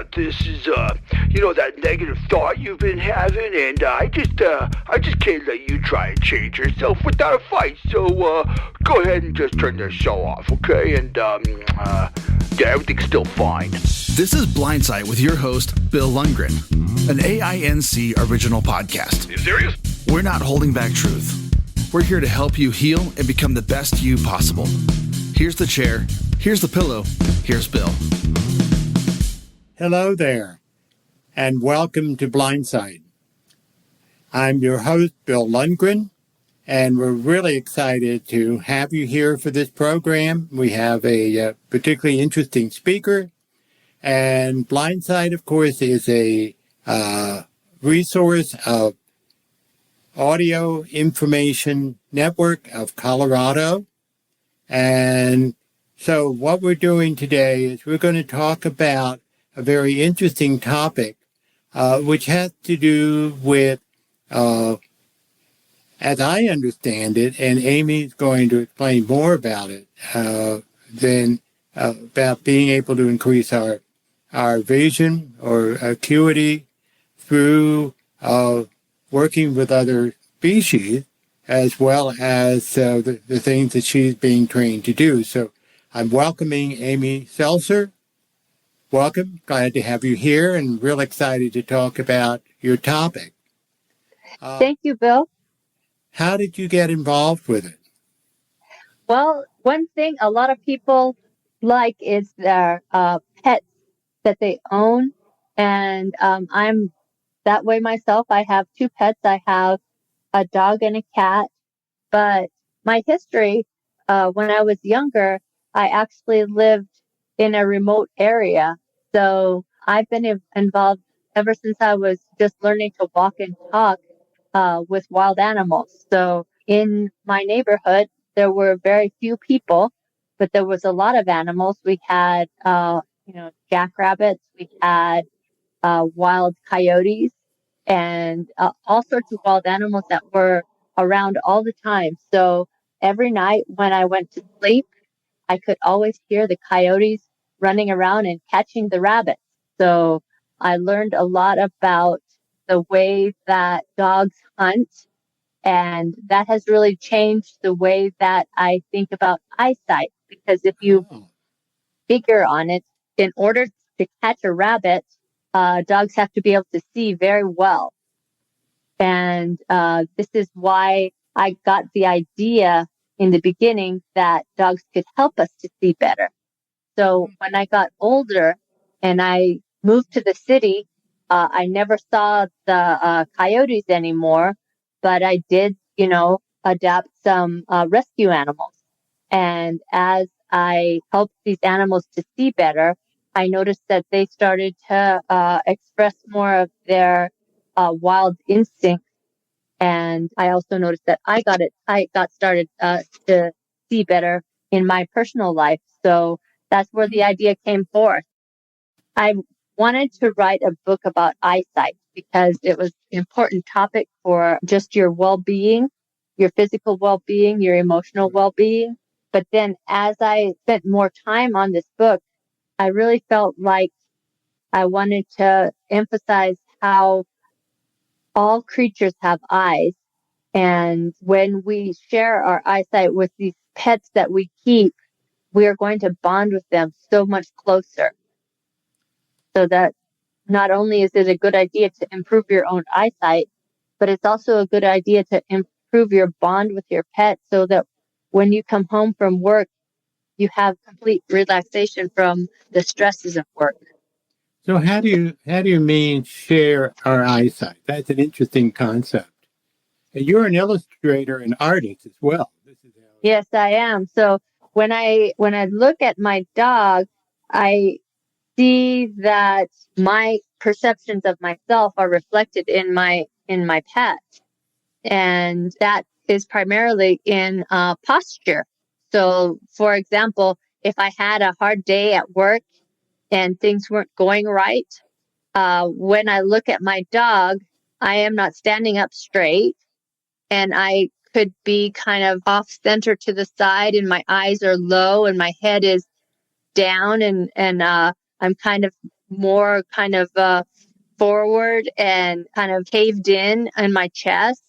about this is, that negative thought you've been having, and I just can't let you try and change yourself without a fight. So, go ahead and just turn the show off, okay? And, yeah, everything's still fine. This is Blindsight with your host, Bill Lundgren, an AINC original podcast. Are you serious? We're not holding back truth. We're here to help you heal and become the best you possible. Here's the chair. Here's the pillow. Here's Bill. Hello there, and welcome to Blindsight. I'm your host, Bill Lundgren, and we're really excited to have you here for this program. We have a particularly interesting speaker, and Blindsight, of course, is a resource of audio information network of Colorado. And so what we're doing today is we're going to talk about a very interesting topic, which has to do with, as I understand it, and Amy's going to explain more about it, about being able to increase our vision or acuity through working with other species, as well as the things that she's being trained to do. So I'm welcoming Amy Seltzer. Welcome. Glad to have you here and real excited to talk about your topic. Thank you, Bill. How did you get involved with it? Well, one thing a lot of people like is their pets that they own. And I'm that way myself. I have two pets. I have a dog and a cat. But my history, when I was younger, I actually lived in a remote area. So I've been involved ever since I was just learning to walk and talk with wild animals. So in my neighborhood, there were very few people, but there was a lot of animals. We had, jackrabbits. We had wild coyotes and all sorts of wild animals that were around all the time. So every night when I went to sleep, I could always hear the coyotes running around and catching the rabbits. So I learned a lot about the way that dogs hunt, and that has really changed the way that I think about eyesight. Because if you figure on it, in order to catch a rabbit, dogs have to be able to see very well. And this is why I got the idea in the beginning that dogs could help us to see better. So when I got older and I moved to the city, I never saw the coyotes anymore, but I did, adapt some rescue animals. And as I helped these animals to see better, I noticed that they started to express more of their wild instincts. And I also noticed that I got started to see better in my personal life. So that's where the idea came forth. I wanted to write a book about eyesight because it was an important topic for just your well-being, your physical well-being, your emotional well-being. But then as I spent more time on this book, I really felt like I wanted to emphasize how all creatures have eyes. And when we share our eyesight with these pets that we keep, we are going to bond with them so much closer. So that not only is it a good idea to improve your own eyesight, but it's also a good idea to improve your bond with your pet so that when you come home from work, you have complete relaxation from the stresses of work. So how do you mean share our eyesight? That's an interesting concept. And you're an illustrator and artist as well. Yes, I am. So when I look at my dog, I see that my perceptions of myself are reflected in my pet, and that is primarily in posture. So, for example, if I had a hard day at work and things weren't going right, when I look at my dog, I am not standing up straight, and I could be kind of off center to the side, and my eyes are low, and my head is down, and I'm kind of more kind of forward and kind of caved in my chest,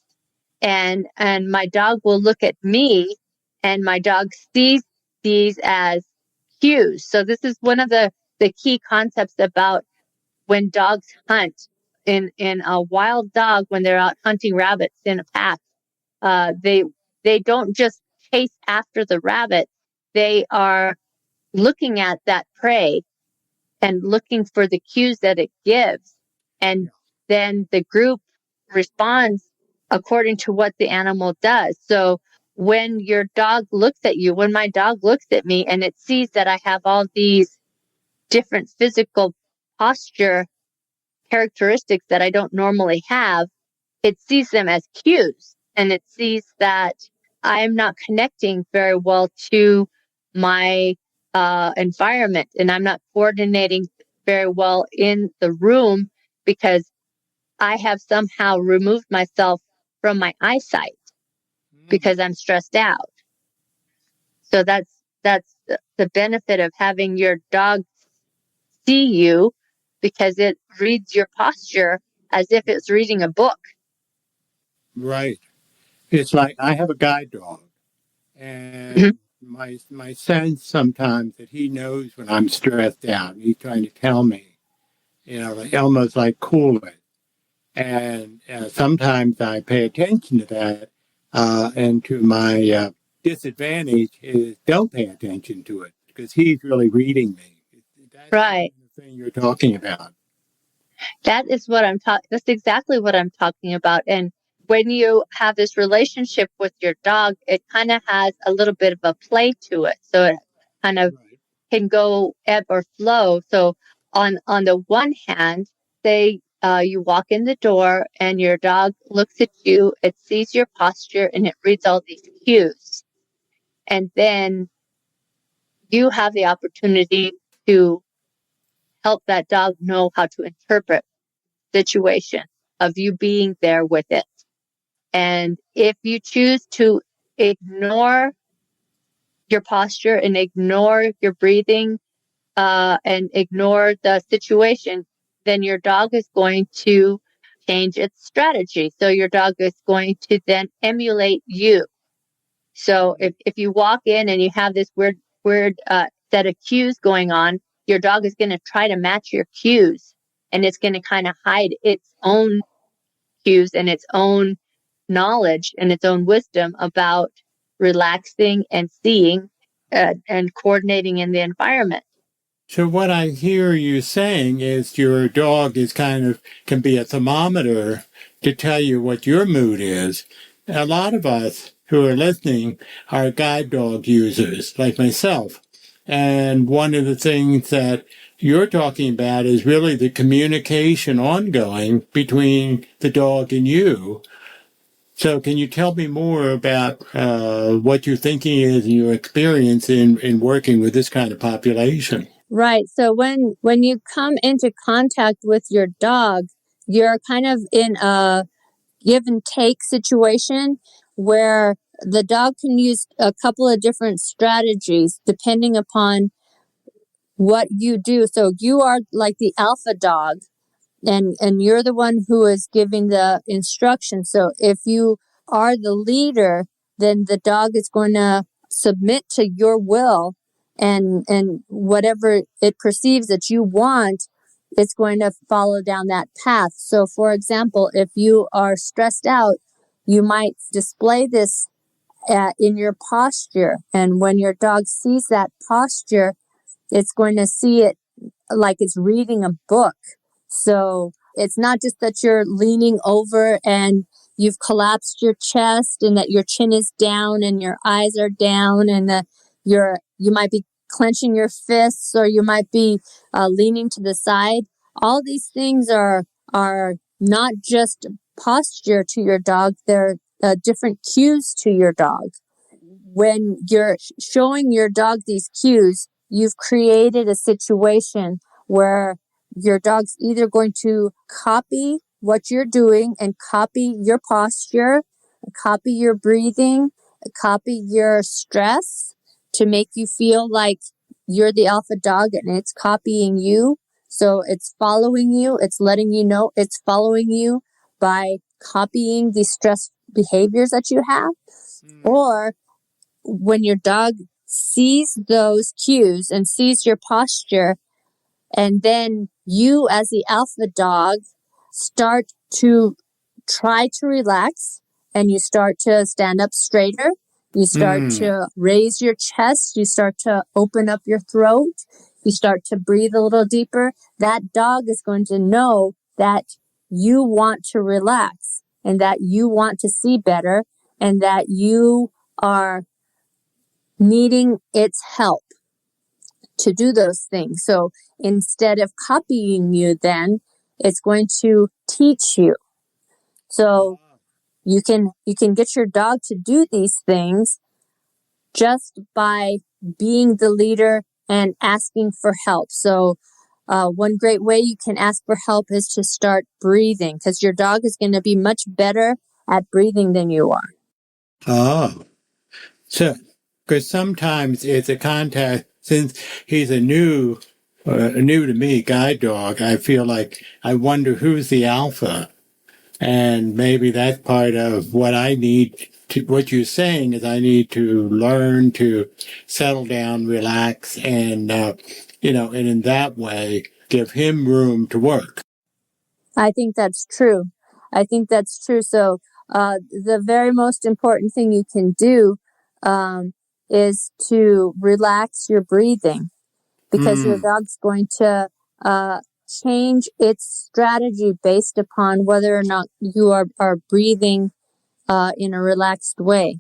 and my dog will look at me, and my dog sees these as cues. So this is one of the key concepts about when dogs hunt. In a wild dog, when they're out hunting rabbits in a pack, they don't just chase after the rabbit. They are looking at that prey and looking for the cues that it gives. And then the group responds according to what the animal does. So when your dog looks at you, when my dog looks at me and it sees that I have all these different physical posture characteristics that I don't normally have, it sees them as cues, and it sees that I'm not connecting very well to my environment, and I'm not coordinating very well in the room because I have somehow removed myself from my eyesight because I'm stressed out. So that's the benefit of having your dog see you, because it reads your posture as if it's reading a book. Right. It's like I have a guide dog, and my sense sometimes that he knows when I'm stressed out. He's trying to tell me, like, almost like cool it. And sometimes I pay attention to that, and to my disadvantage is don't pay attention to it because he's really reading me. That's the Right. kind of thing you're talking about. That is what I'm talking. That's exactly what I'm talking about. And when you have this relationship with your dog, it kind of has a little bit of a play to it. So it kind of can go ebb or flow. So on the one hand, say you walk in the door and your dog looks at you, it sees your posture, and it reads all these cues. And then you have the opportunity to help that dog know how to interpret situation of you being there with it. And if you choose to ignore your posture and ignore your breathing, and ignore the situation, then your dog is going to change its strategy. So your dog is going to then emulate you. So if you walk in and you have this weird set of cues going on, your dog is going to try to match your cues, and it's going to kind of hide its own cues and its own knowledge and its own wisdom about relaxing and seeing, and coordinating in the environment. So what I hear you saying is your dog is can be a thermometer to tell you what your mood is. A lot of us who are listening are guide dog users, like myself. And one of the things that you're talking about is really the communication ongoing between the dog and you. So can you tell me more about what your thinking is and your experience in working with this kind of population? Right. So when you come into contact with your dog, you're kind of in a give and take situation where the dog can use a couple of different strategies depending upon what you do. So you are like the alpha dog, and you're the one who is giving the instruction. So if you are the leader, then the dog is going to submit to your will, and whatever it perceives that you want, it's going to follow down that path. So for example, if you are stressed out, you might display this in your posture, and when your dog sees that posture, it's going to see it like it's reading a book. So it's not just that you're leaning over and you've collapsed your chest and that your chin is down and your eyes are down, and that you might be clenching your fists, or you might be leaning to the side. All these things are not just posture to your dog. They're different cues to your dog. When you're showing your dog these cues, you've created a situation where your dog's either going to copy what you're doing and copy your posture, copy your breathing, copy your stress to make you feel like you're the alpha dog and it's copying you. So it's following you. It's letting you know it's following you by copying the stress behaviors that you have. Or when your dog sees those cues and sees your posture, and then you as the alpha dog start to try to relax, and you start to stand up straighter. You start to raise your chest. You start to open up your throat. You start to breathe a little deeper. That dog is going to know that you want to relax and that you want to see better and that you are needing its help to do those things. So instead of copying you, then it's going to teach you. So you can get your dog to do these things just by being the leader and asking for help. So one great way you can ask for help is to start breathing, because your dog is going to be much better at breathing than you are. Oh, so because sometimes it's a contact, since he's a new to me guide dog, I feel like I wonder who's the alpha. And maybe that's part of what I need to, what you're saying is I need to learn to settle down, relax, and, and in that way, give him room to work. I think that's true. So the very most important thing you can do is to relax your breathing, because your dog's going to change its strategy based upon whether or not you are breathing in a relaxed way.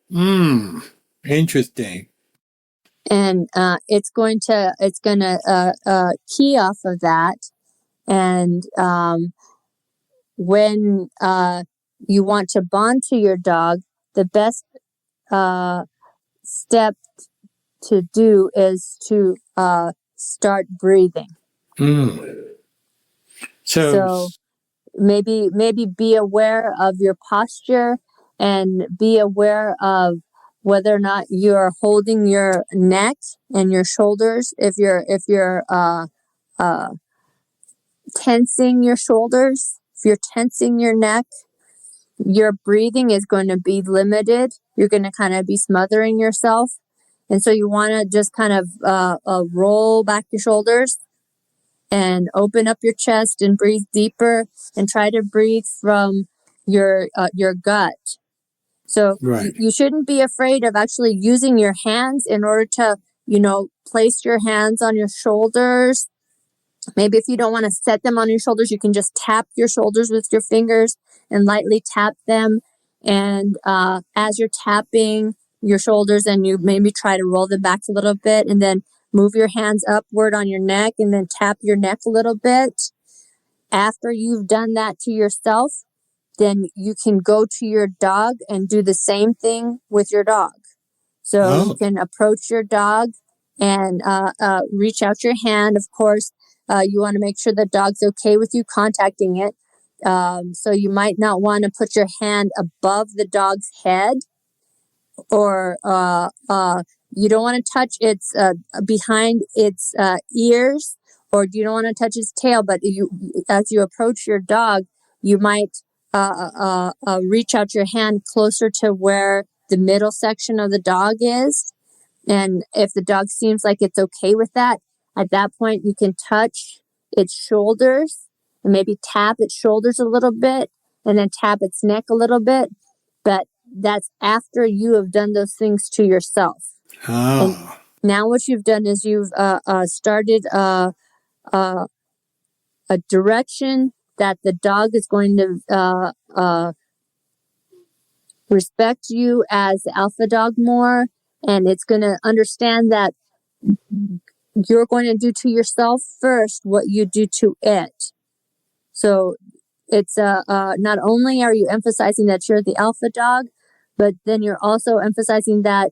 Interesting. And it's going to key off of that. And when you want to bond to your dog, the best step to do is to start breathing. So maybe be aware of your posture and be aware of whether or not you're holding your neck and your shoulders. If you're tensing your shoulders, if you're tensing your neck, your breathing is going to be limited. You're going to kind of be smothering yourself. And so you want to just kind of roll back your shoulders and open up your chest and breathe deeper, and try to breathe from your gut. So you shouldn't be afraid of actually using your hands in order to, place your hands on your shoulders. Maybe if you don't want to set them on your shoulders, you can just tap your shoulders with your fingers and lightly tap them. And as you're tapping your shoulders, and you maybe try to roll them back a little bit, and then move your hands upward on your neck, and then tap your neck a little bit. After you've done that to yourself, then you can go to your dog and do the same thing with your dog. So you can approach your dog and reach out your hand. Of course, you want to make sure the dog's okay with you contacting it. So you might not want to put your hand above the dog's head, or you don't want to touch its behind its ears, or you don't want to touch its tail. But as you approach your dog, you might reach out your hand closer to where the middle section of the dog is. And if the dog seems like it's okay with that, at that point you can touch its shoulders and maybe tap its shoulders a little bit, and then tap its neck a little bit. But that's after you have done those things to yourself. And now what you've done is you've started a direction that the dog is going to respect you as the alpha dog more, and it's going to understand that you're going to do to yourself first what you do to it. So it's not only are you emphasizing that you're the alpha dog, but then you're also emphasizing that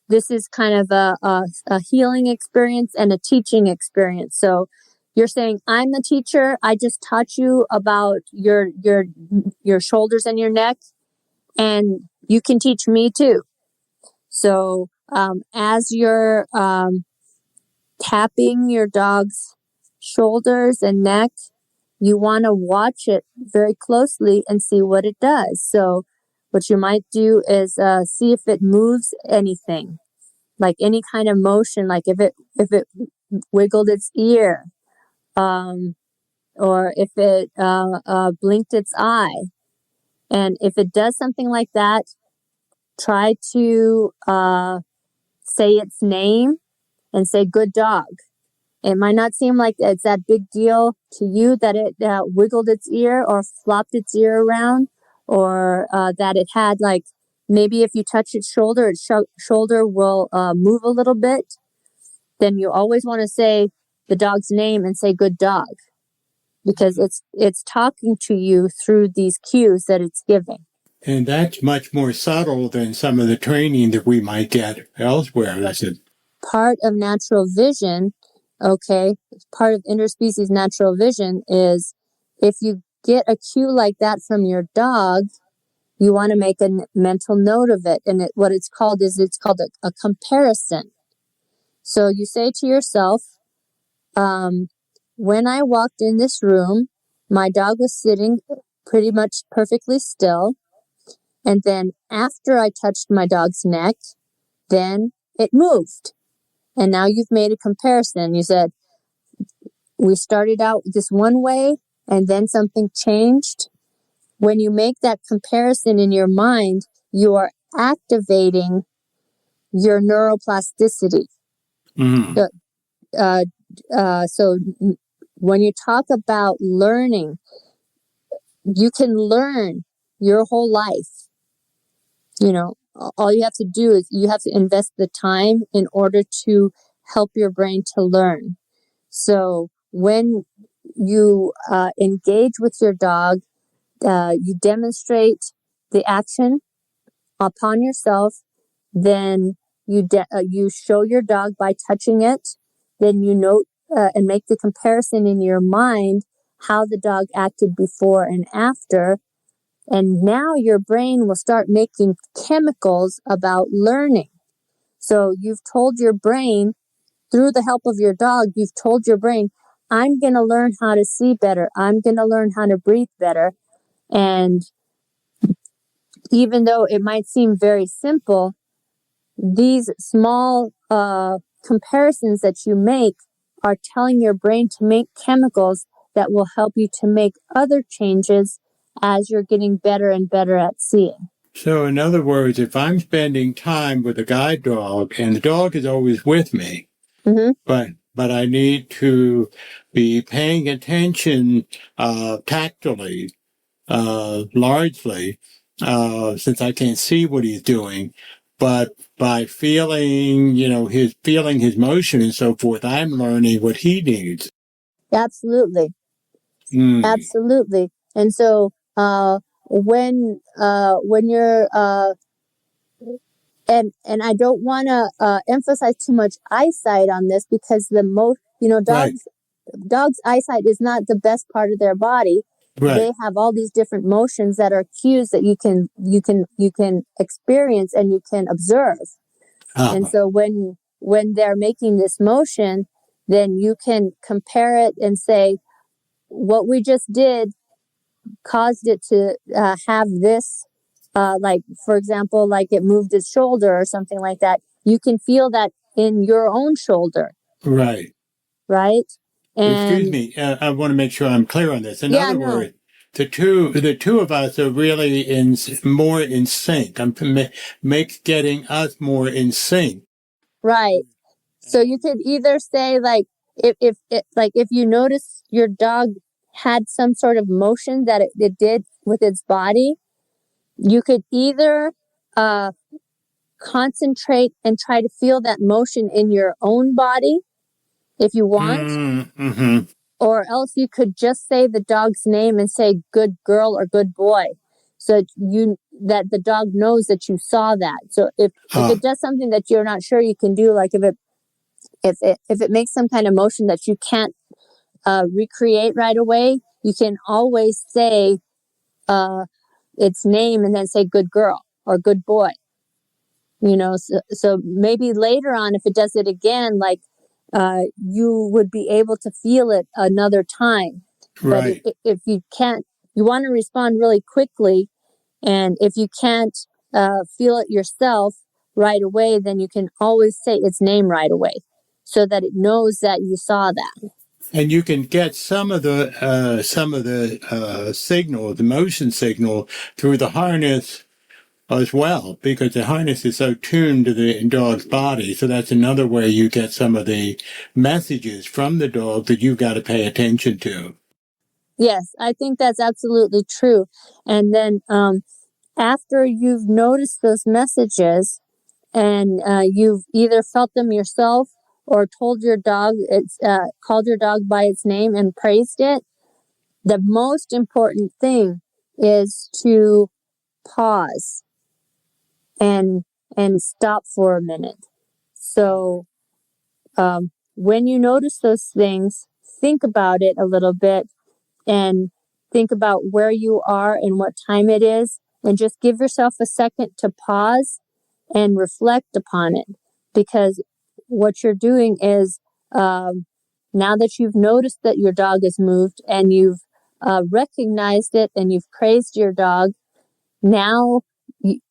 this is kind of a healing experience and a teaching experience. So you're saying, I'm the teacher. I just taught you about your shoulders and your neck, and you can teach me too. So as you're tapping your dog's shoulders and neck, you want to watch it very closely and see what it does. So what you might do is see if it moves anything, like any kind of motion, like if it wiggled its ear, or if it blinked its eye. And if it does something like that, try to say its name and say good dog. It might not seem like it's that big deal to you that it wiggled its ear or flopped its ear around, or that it had, like, maybe if you touch its shoulder, its shoulder will move a little bit. Then you always want to say the dog's name and say good dog, because it's talking to you through these cues that it's giving. And that's much more subtle than some of the training that we might get elsewhere. That's it. Part of natural vision, okay, part of interspecies natural vision is if you get a cue like that from your dog, you want to make a mental note of it. And what it's called a comparison. So you say to yourself, when I walked in this room, my dog was sitting pretty much perfectly still. And then after I touched my dog's neck, then it moved. And now you've made a comparison. You said, we started out this one way and then something changed. When you make that comparison in your mind, you are activating your neuroplasticity. Mm-hmm. So when you talk about learning, you can learn your whole life. You know, all you have to do is you have to invest the time in order to help your brain to learn. So when you engage with your dog, you demonstrate the action upon yourself, then you show your dog by touching it, then you note and make the comparison in your mind how the dog acted before and after, and now your brain will start making chemicals about learning. So you've told your brain, through the help of your dog, you've told your brain, I'm going to learn how to see better. I'm going to learn how to breathe better. And even though it might seem very simple, these small comparisons that you make are telling your brain to make chemicals that will help you to make other changes as you're getting better and better at seeing. So in other words, if I'm spending time with a guide dog and the dog is always with me, mm-hmm. but I need to be paying attention tactily, largely, since I can't see what he's doing, but by feeling, his motion and so forth, I'm learning what he needs. Absolutely. Absolutely. And so when you're and I don't want to emphasize too much eyesight on this, because dogs' eyesight is not the best part of their body. Right. They have all these different motions that are cues that you can experience and you can observe. And so when they're making this motion, then you can compare it and say, what we just did caused it to have this, like, for example, like it moved its shoulder or something like that. You can feel that in your own shoulder. Right. Right. And excuse me, I want to make sure I'm clear on this. In other words, the two of us are really more in sync. Makes getting us more in sync. Right. So you could either say, like, if you notice your dog had some sort of motion that it did with its body, you could either concentrate and try to feel that motion in your own body if you want. Mm-hmm. Or else you could just say the dog's name and say good girl or good boy, so that the dog knows that you saw that. So if it does something that you're not sure you can do, like if it makes some kind of motion that you can't recreate right away, you can always say its name and then say good girl or good boy. So maybe later on, if it does it again, like you would be able to feel it another time. Right. But if you can't, you want to respond really quickly. And if you can't feel it yourself right away, then you can always say its name right away so that it knows that you saw that. And you can get some of the signal, the motion signal, through the harness as well, because the harness is so tuned to the dog's body. So that's another way you get some of the messages from the dog that you've got to pay attention to. Yes, I think that's absolutely true. And then after you've noticed those messages and you've either felt them yourself or told your dog, called your dog by its name and praised it, the most important thing is to pause and stop for a minute. So when you notice those things, think about it a little bit and think about where you are and what time it is, and just give yourself a second to pause and reflect upon it. Because what you're doing is, now that you've noticed that your dog has moved and you've recognized it and you've praised your dog, now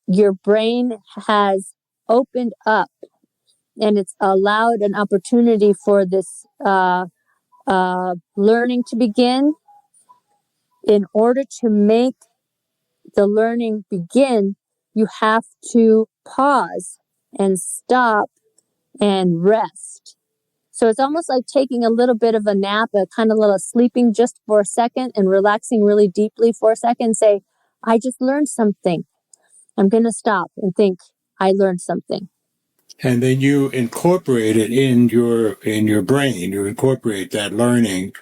your brain has opened up and it's allowed an opportunity for this learning to begin. In order to make the learning begin, you have to pause and stop and rest. So it's almost like taking a little bit of a nap, a kind of little sleeping just for a second and relaxing really deeply for a second. Say, I just learned something. I'm going to stop and think, I learned something. And then you incorporate it in your brain. You incorporate that learning,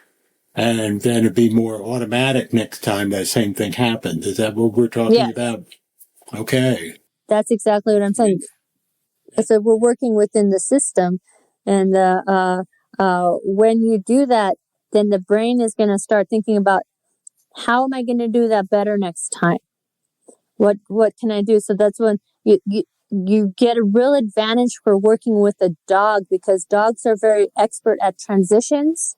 and then it'd be more automatic next time that same thing happens. Is that what we're talking about? Okay. That's exactly what I'm saying. So we're working within the system, and when you do that, then the brain is going to start thinking about, how am I going to do that better next time? What can I do? So that's when you get a real advantage for working with a dog, because dogs are very expert at transitions,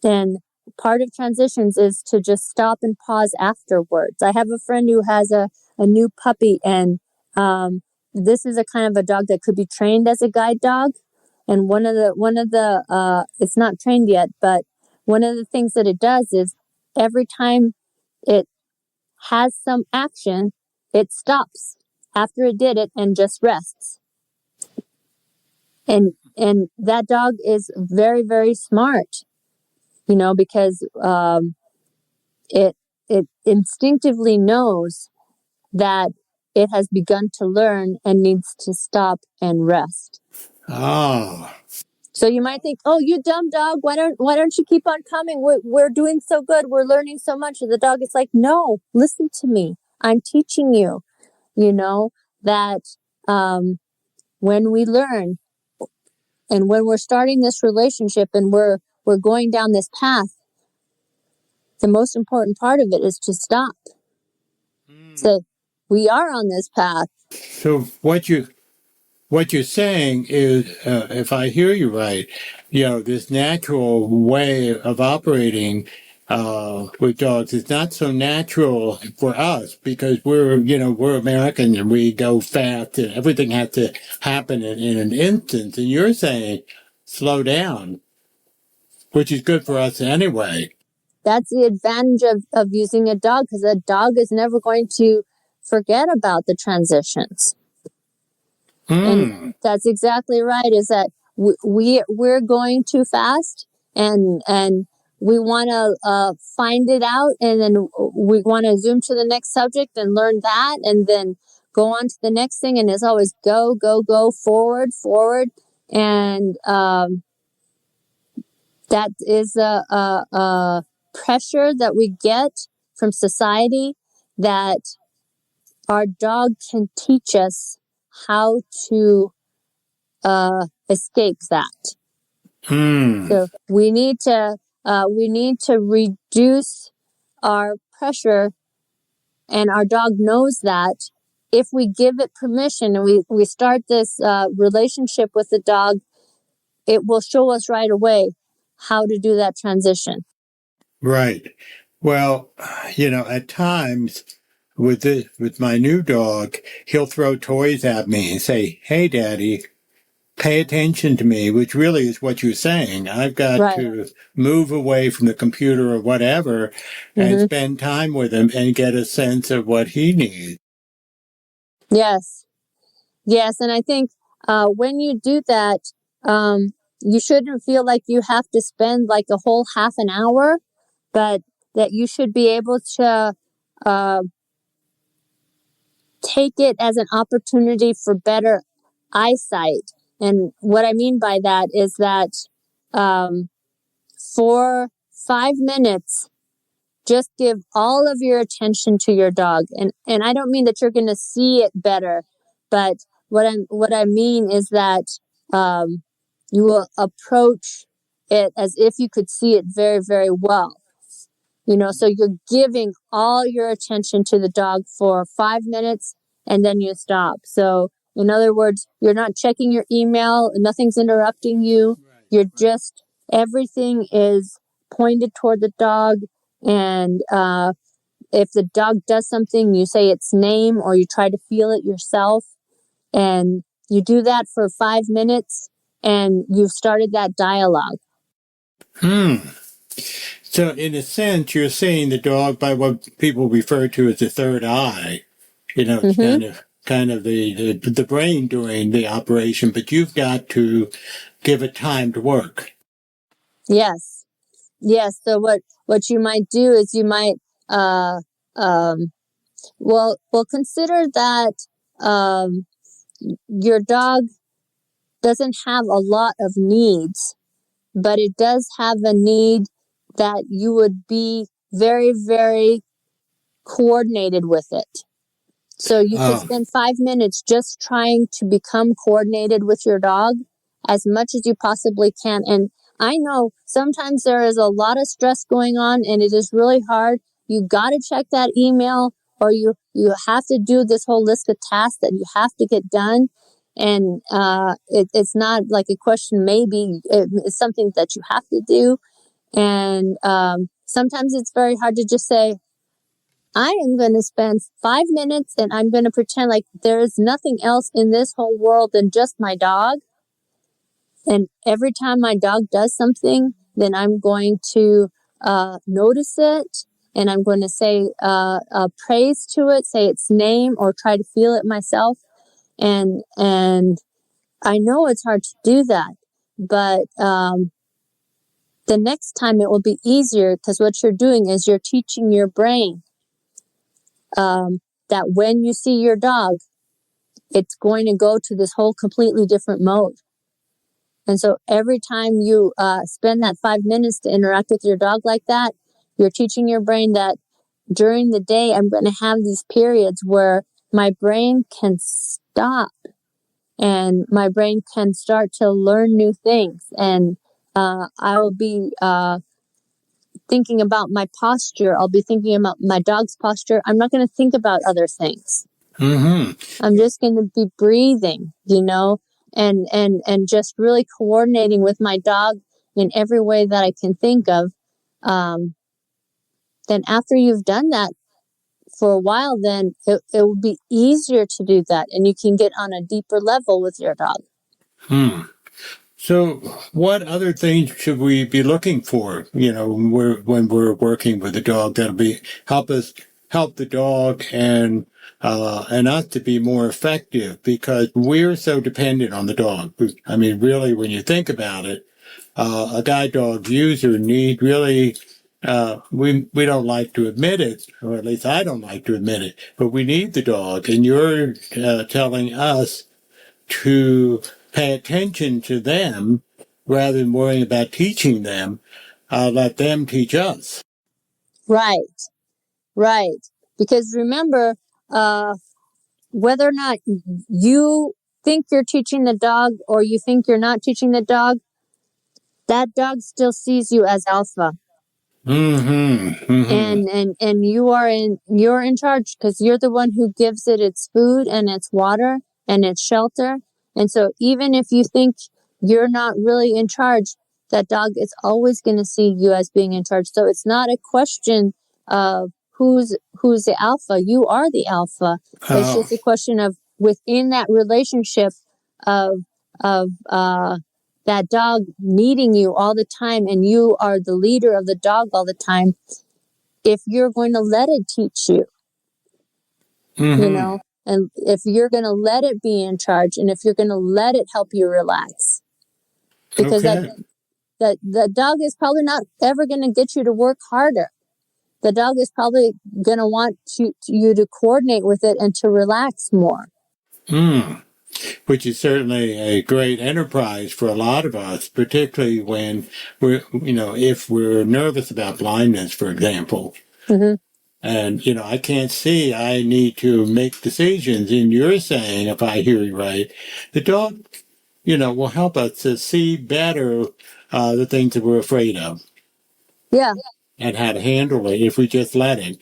and part of transitions is to just stop and pause afterwards. I have a friend who has a new puppy, and this is a kind of a dog that could be trained as a guide dog. And one of the it's not trained yet, but one of the things that it does is every time it has some action, it stops after it did it and just rests. And that dog is very, very smart, because it instinctively knows that it has begun to learn and needs to stop and rest. Oh. So you might think, "Oh, you dumb dog! Why don't you keep on coming? We're doing so good. We're learning so much." And the dog is like, "No, listen to me. I'm teaching you. That when we learn and when we're starting this relationship and we're going down this path, the most important part of it is to stop. So we are on this path." So what you're saying is, if I hear you right, this natural way of operating with dogs is not so natural for us, because we're American and we go fast and everything has to happen in an instant. And you're saying slow down, which is good for us anyway. That's the advantage of using a dog, because a dog is never going to forget about the transitions. And that's exactly right, is that we're going too fast, and we want to find it out, and then we want to zoom to the next subject and learn that, and then go on to the next thing, and it's always go forward, and that is a pressure that we get from society, that our dog can teach us how to escape that. So we need to reduce our pressure, and our dog knows that if we give it permission and we start this relationship with the dog it will show us right away how to do that transition. Right. Well, at times with my new dog, he'll throw toys at me and say, "Hey, Daddy, pay attention to me," which really is what you're saying. I've got Right. to move away from the computer or whatever and spend time with him and get a sense of what he needs. Yes. Yes. And I think when you do that, you shouldn't feel like you have to spend like a whole half an hour, but that you should be able to take it as an opportunity for better eyesight. And what I mean by that is that for 5 minutes, just give all of your attention to your dog. And I don't mean that you're going to see it better, but what I mean is that you will approach it as if you could see it very, very well. So you're giving all your attention to the dog for 5 minutes and then you stop. So in other words, you're not checking your email, nothing's interrupting you. You're just, everything is pointed toward the dog. And if the dog does something, you say its name or you try to feel it yourself. And you do that for 5 minutes and you've started that dialogue. So in a sense, you're seeing the dog by what people refer to as the third eye. It's kind of the brain doing the operation, but you've got to give it time to work. Yes. Yes. So what you might do is you might consider that your dog doesn't have a lot of needs, but it does have a need that you would be very, very coordinated with it. So you could spend 5 minutes just trying to become coordinated with your dog as much as you possibly can. And I know sometimes there is a lot of stress going on and it is really hard. You got to check that email or you have to do this whole list of tasks that you have to get done. And it's not like a question, maybe it's something that you have to do. And sometimes it's very hard to just say, I am going to spend 5 minutes and I'm going to pretend like there is nothing else in this whole world than just my dog. And every time my dog does something, then I'm going to notice it and I'm going to say praise to it, say its name or try to feel it myself. And I know it's hard to do that, but the next time it will be easier because what you're doing is you're teaching your brain that when you see your dog, it's going to go to this whole completely different mode. And so every time you spend that 5 minutes to interact with your dog like that, you're teaching your brain that during the day, I'm going to have these periods where my brain can stop and my brain can start to learn new things. And I will be thinking about my posture. I'll be thinking about my dog's posture. I'm not going to think about other things. I'm just going to be breathing, and just really coordinating with my dog in every way that I can think of. Then after you've done that for a while, then it will be easier to do that. And you can get on a deeper level with your dog. So what other things should we be looking for, when we're working with a dog that'll help the dog and us to be more effective because we're so dependent on the dog. I mean, really, when you think about it, a guide dog user need really, we don't like to admit it, or at least I don't like to admit it, but we need the dog. And you're telling us to pay attention to them rather than worrying about teaching them, let them teach us. Right. Because remember, whether or not you think you're teaching the dog or you think you're not teaching the dog, that dog still sees you as alpha. And you're in charge because you're the one who gives it its food and its water and its shelter. And so even if you think you're not really in charge, that dog is always going to see you as being in charge. So it's not a question of who's the alpha. You are the alpha. It's just a question of within that relationship of that dog needing you all the time, and you are the leader of the dog all the time. If you're going to let it teach you, you know, and if you're going to let it be in charge, and if you're going to let it help you relax, because the dog is probably not ever going to get you to work harder. The dog is probably going to want you to coordinate with it and to relax more. Which is certainly a great enterprise for a lot of us, particularly when we're, if we're nervous about blindness, for example. And, I can't see, I need to make decisions. And you're saying, if I hear you right, the dog, will help us to see better the things that we're afraid of. Yeah. And how to handle it if we just let it.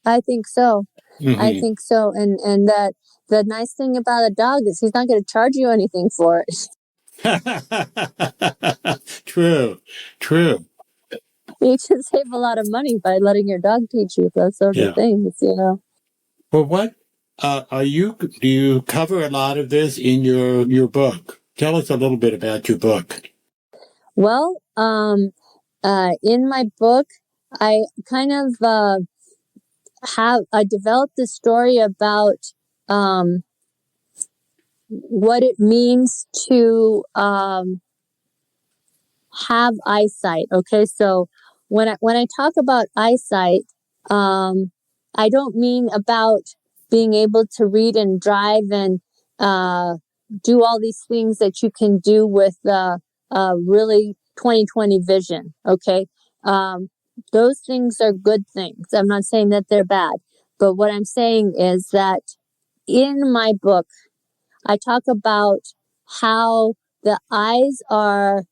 I think so. I think so. And that the nice thing about a dog is he's not going to charge you anything for it. True. You can save a lot of money by letting your dog teach you those sort of things, Well, what do you cover a lot of this in your book? Tell us a little bit about your book. Well, in my book, I kind of I developed this story about what it means to have eyesight. Okay, so when I talk about eyesight, I don't mean about being able to read and drive and do all these things that you can do with really 20/20 vision. Okay, those things are good things. I'm not saying that they're bad, but what I'm saying is that in my book, I talk about how the eyes are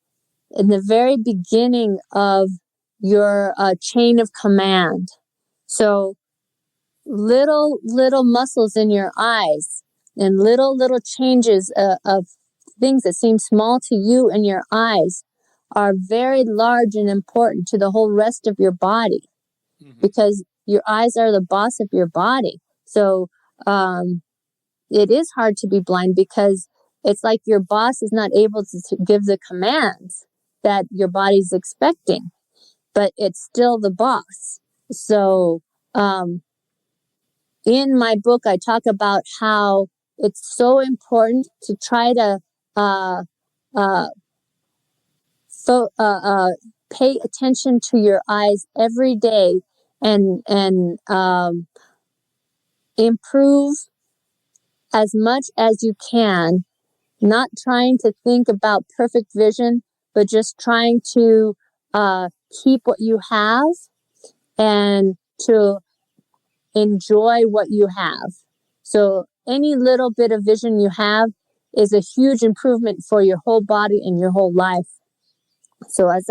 in the very beginning of your chain of command. So little muscles in your eyes and little changes of things that seem small to you and your eyes are very large and important to the whole rest of your body, because your eyes are the boss of your body. So it is hard to be blind, because it's like your boss is not able to give the commands that your body's expecting, but it's still the boss. So in my book, I talk about how it's so important to try to pay attention to your eyes every day and improve as much as you can, not trying to think about perfect vision, but just trying to keep what you have and to enjoy what you have. So any little bit of vision you have is a huge improvement for your whole body and your whole life. So as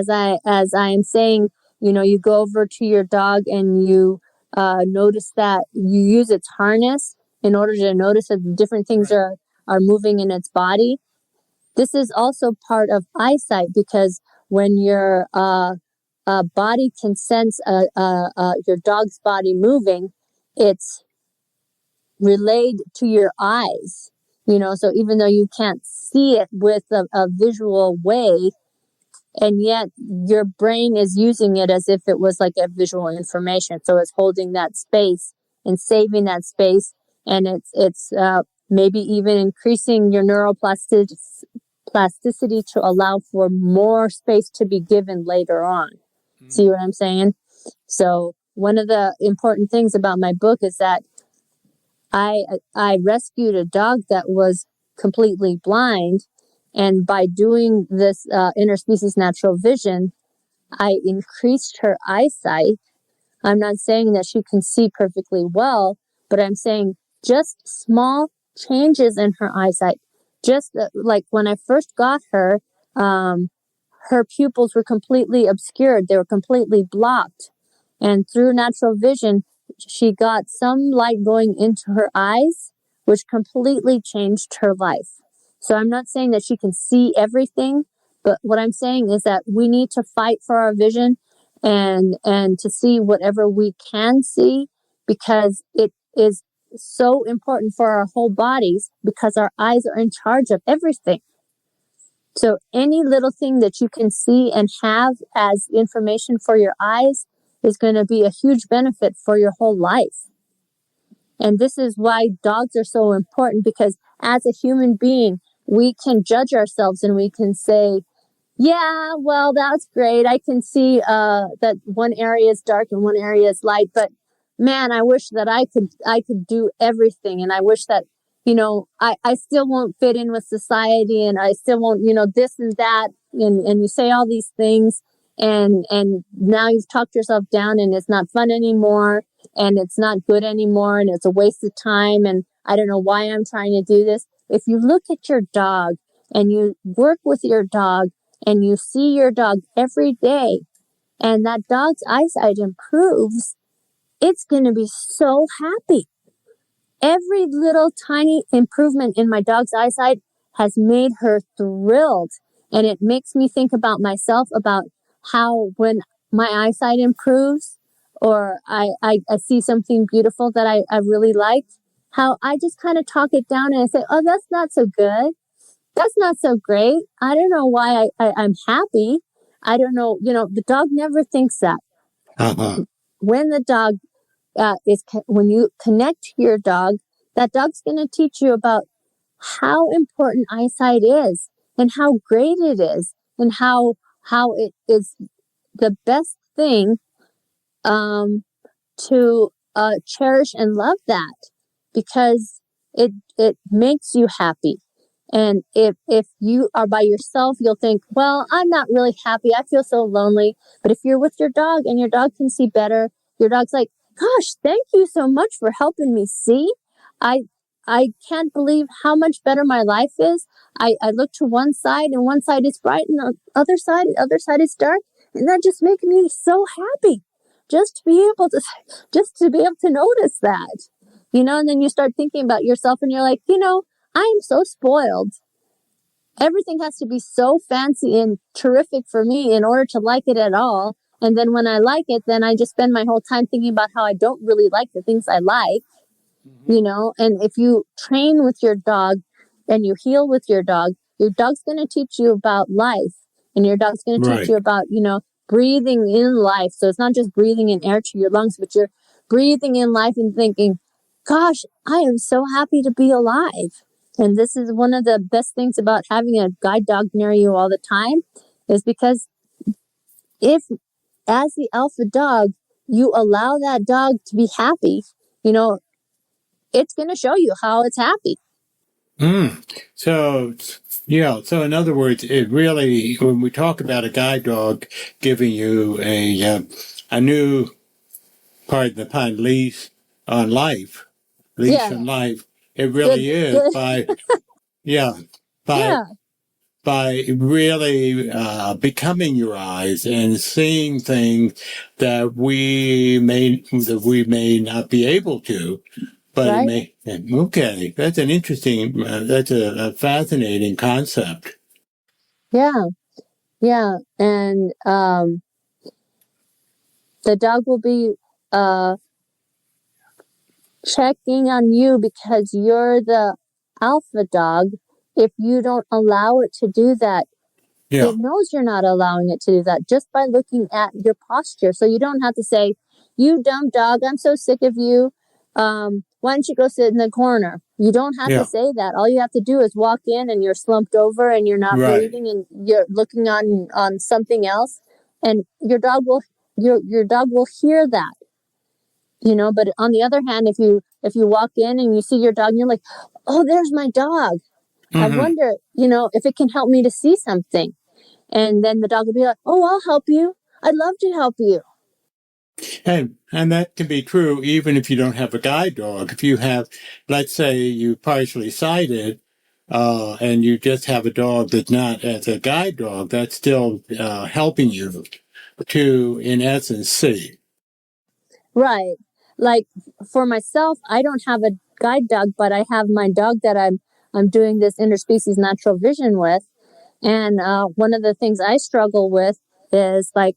I am saying, you go over to your dog and you notice that you use its harness in order to notice that different things are moving in its body. This is also part of eyesight, because when your body can sense your dog's body moving, it's relayed to your eyes. So even though you can't see it with a visual way, and yet your brain is using it as if it was like a visual information. So it's holding that space and saving that space, and it's maybe even increasing your neuroplasticity to allow for more space to be given later on. See what I'm saying? So one of the important things about my book is that I rescued a dog that was completely blind, and by doing this interspecies natural vision, I increased her eyesight. I'm not saying that she can see perfectly well, but I'm saying just small changes in her eyesight. Just like when I first got her, her pupils were completely obscured. They were completely blocked. And through natural vision, she got some light going into her eyes, which completely changed her life. So I'm not saying that she can see everything, but what I'm saying is that we need to fight for our vision and to see whatever we can see, because it is so important for our whole bodies, because our eyes are in charge of everything. So any little thing that you can see and have as information for your eyes is going to be a huge benefit for your whole life. And this is why dogs are so important, because as a human being, we can judge ourselves and we can say, yeah, well, that's great. I can see that one area is dark and one area is light, but man, I wish that I could do everything. And I wish that, I still won't fit in with society, and I still won't, this and that. And you say all these things, and now you've talked yourself down, and it's not fun anymore, and it's not good anymore, and it's a waste of time. And I don't know why I'm trying to do this. If you look at your dog and you work with your dog, and you see your dog every day, and that dog's eyesight improves, it's going to be so happy. Every little tiny improvement in my dog's eyesight has made her thrilled. And it makes me think about myself, about how when my eyesight improves, or I see something beautiful that I really liked, how I just kind of talk it down and I say, oh, that's not so good. That's not so great. I don't know why I'm happy. I don't know. The dog never thinks that. Uh-huh. When the dog when you connect to your dog, that dog's going to teach you about how important eyesight is, and how great it is, and how it is the best thing to cherish and love that, because it makes you happy. And if you are by yourself, you'll think, well, I'm not really happy. I feel so lonely. But if you're with your dog and your dog can see better, your dog's like, gosh, thank you so much for helping me see. I I can't believe how much better my life is. I look to one side, and one side is bright, and the other side is dark. And that just makes me so happy just to be able to notice that. And then you start thinking about yourself, and you're like, I am so spoiled. Everything has to be so fancy and terrific for me in order to like it at all. And then when I like it, then I just spend my whole time thinking about how I don't really like the things I like, And if you train with your dog and you heal with your dog's going to teach you about life, and your dog's going to teach you about, breathing in life. So it's not just breathing in air to your lungs, but you're breathing in life and thinking, gosh, I am so happy to be alive. And this is one of the best things about having a guide dog near you all the time, is because if, as the alpha dog, you allow that dog to be happy, it's going to show you how it's happy. So, so in other words, it really, when we talk about a guide dog giving you a new, pardon the pun, leash on life, it really is by really becoming your eyes and seeing things that we may not be able to. But right? Okay, that's an interesting, that's a fascinating concept. Yeah. And the dog will be checking on you because you're the alpha dog. If you don't allow it to do that, it knows you're not allowing it to do that just by looking at your posture. So you don't have to say, you dumb dog, I'm so sick of you. Why don't you go sit in the corner? You don't have to say that. All you have to do is walk in, and you're slumped over, and you're not breathing, and you're looking on something else, and your dog will hear that. But on the other hand, if you walk in and you see your dog and you're like, oh, there's my dog. Mm-hmm. I wonder, if it can help me to see something. And then the dog will be like, oh, I'll help you. I'd love to help you. And that can be true even if you don't have a guide dog. If you have, let's say you partially sighted, and you just have a dog that's not as a guide dog, that's still helping you to, in essence, see. Right. Like for myself, I don't have a guide dog, but I have my dog that I'm I'm doing this interspecies natural vision with. And one of the things I struggle with is like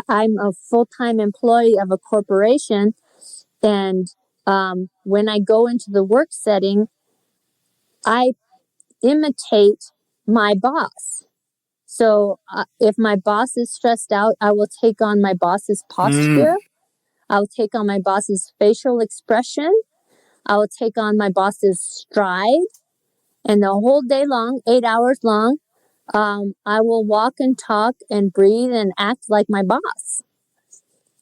I'm a full-time employee of a corporation, and when I go into the work setting, I imitate my boss. So if my boss is stressed out, I will take on my boss's posture. I'll take on my boss's facial expression. I will take on my boss's stride. And the whole day long, 8 hours long, I will walk and talk and breathe and act like my boss.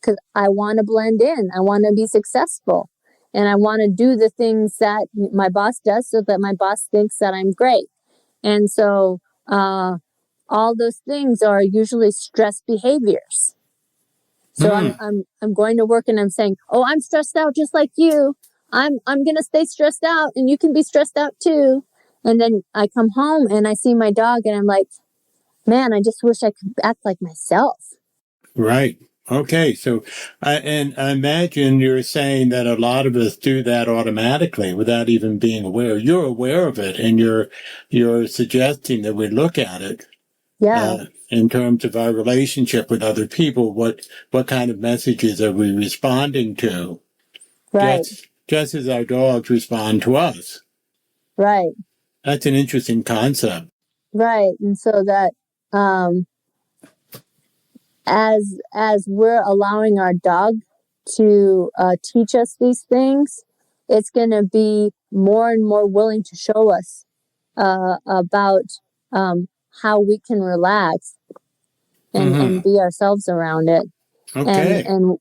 Because I want to blend in. I want to be successful. And I want to do the things that my boss does so that my boss thinks that I'm great. And so all those things are usually stress behaviors. So I'm going to work and I'm saying, oh, I'm stressed out just like you. I'm going to stay stressed out and you can be stressed out too. And then I come home and I see my dog and I'm like, man, I just wish I could act like myself. Right. Okay. So, and I imagine you're saying that a lot of us do that automatically without even being aware. You're aware of it, and you're suggesting that we look at it. Yeah. In terms of our relationship with other people, what kind of messages are we responding to? Right. Just as our dogs respond to us. Right. That's an interesting concept. Right. And so that as we're allowing our dog to teach us these things, it's going to be more and more willing to show us about how we can relax and be ourselves around it. Okay. And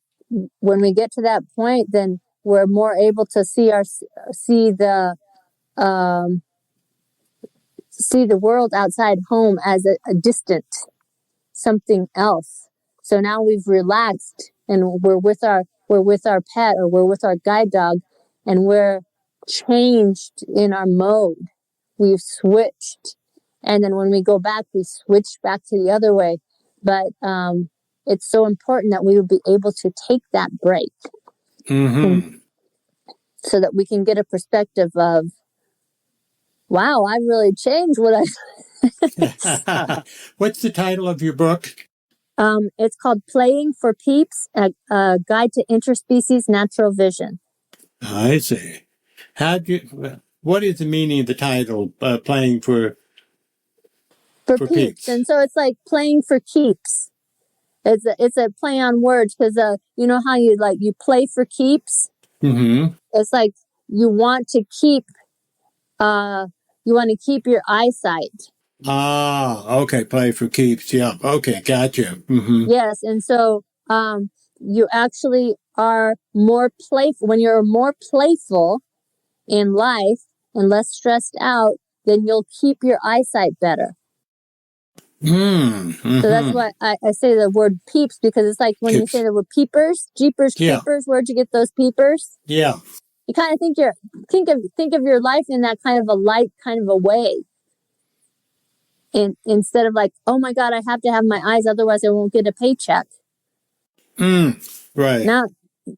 when we get to that point, then we're more able to see the world outside home as a distant something else. So now we've relaxed and we're with our pet, or we're with our guide dog, and we're changed in our mode. We've switched. And then when we go back, we switch back to the other way. But it's so important that we would be able to take that break. So that we can get a perspective of, wow, I really changed what I... What's the title of your book? It's called Playing for Peeps, a Guide to Interspecies Natural Vision. I see. What is the meaning of the title, Playing for Peeps? And so it's like playing for keeps. It's a play on words, because you know how you play for keeps? It's like you want to keep your eyesight. Okay, play for keeps. Yeah. Okay, gotcha. Yes, and so you actually are more playful. When you're more playful in life and less stressed out, then you'll keep your eyesight better. So that's why I say the word peeps, because it's like when you say the word peepers, jeepers, creepers. Where'd you get those peepers? Yeah. You kind of think of your life in that kind of a light kind of a way. And instead of like, oh my God, I have to have my eyes, otherwise I won't get a paycheck. Right. Now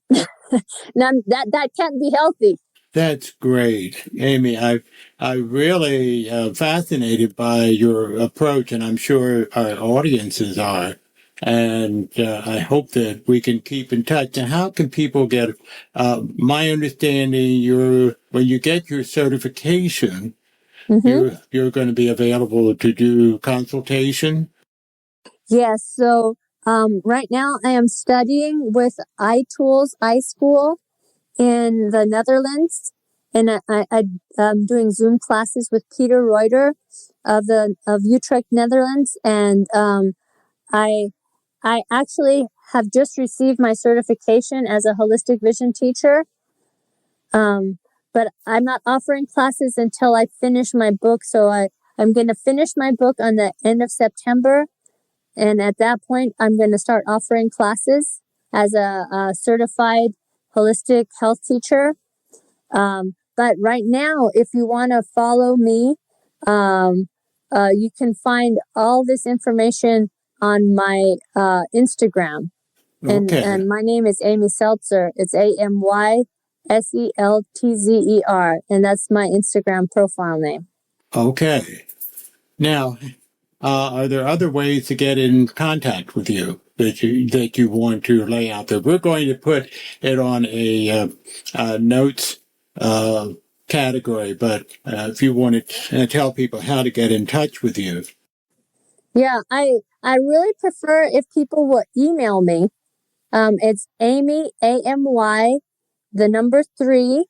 that can't be healthy. That's great, Amy. I'm really fascinated by your approach, and I'm sure our audiences are. And I hope that we can keep in touch. And how can people get? My understanding, when you get your certification, you're going to be available to do consultation. Yes. So right now I am studying with iTools iSchool in the Netherlands, and I'm doing Zoom classes with Peter Reuter of Utrecht, Netherlands, and I actually have just received my certification as a holistic vision teacher, but I'm not offering classes until I finish my book. So I'm going to finish my book on the end of September, and at that point I'm going to start offering classes as a certified holistic health teacher. But right now, if you want to follow me, you can find all this information on my Instagram. And my name is Amy Seltzer. It's AMYSELTZER. And that's my Instagram profile name. Okay. Now, are there other ways to get in contact with you that you want to lay out there? We're going to put it on a notes category, but if you want to tell people how to get in touch with you. Yeah, I really prefer if people will email me. It's Amy, AMY, the number 3,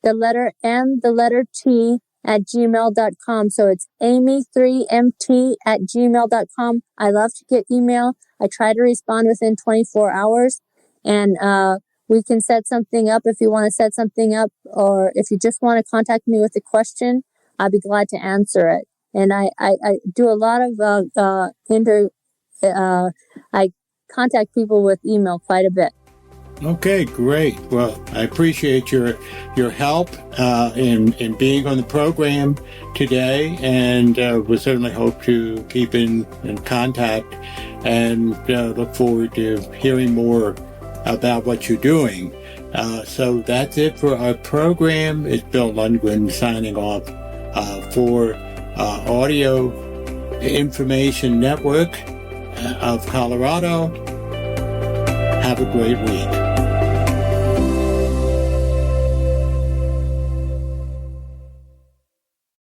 the letter M, the letter T, at gmail.com. So it's amy3mt at gmail.com. I love to get email. I try to respond within 24 hours. And we can set something up if you want to set something up, or if you just want to contact me with a question, I'd be glad to answer it. And I do a lot of I contact people with email quite a bit. Okay, great. Well, I appreciate your help in being on the program today, and we certainly hope to keep in contact and look forward to hearing more about what you're doing. So that's it for our program. It's Bill Lundgren signing off for Audio Information Network of Colorado. Have a great week.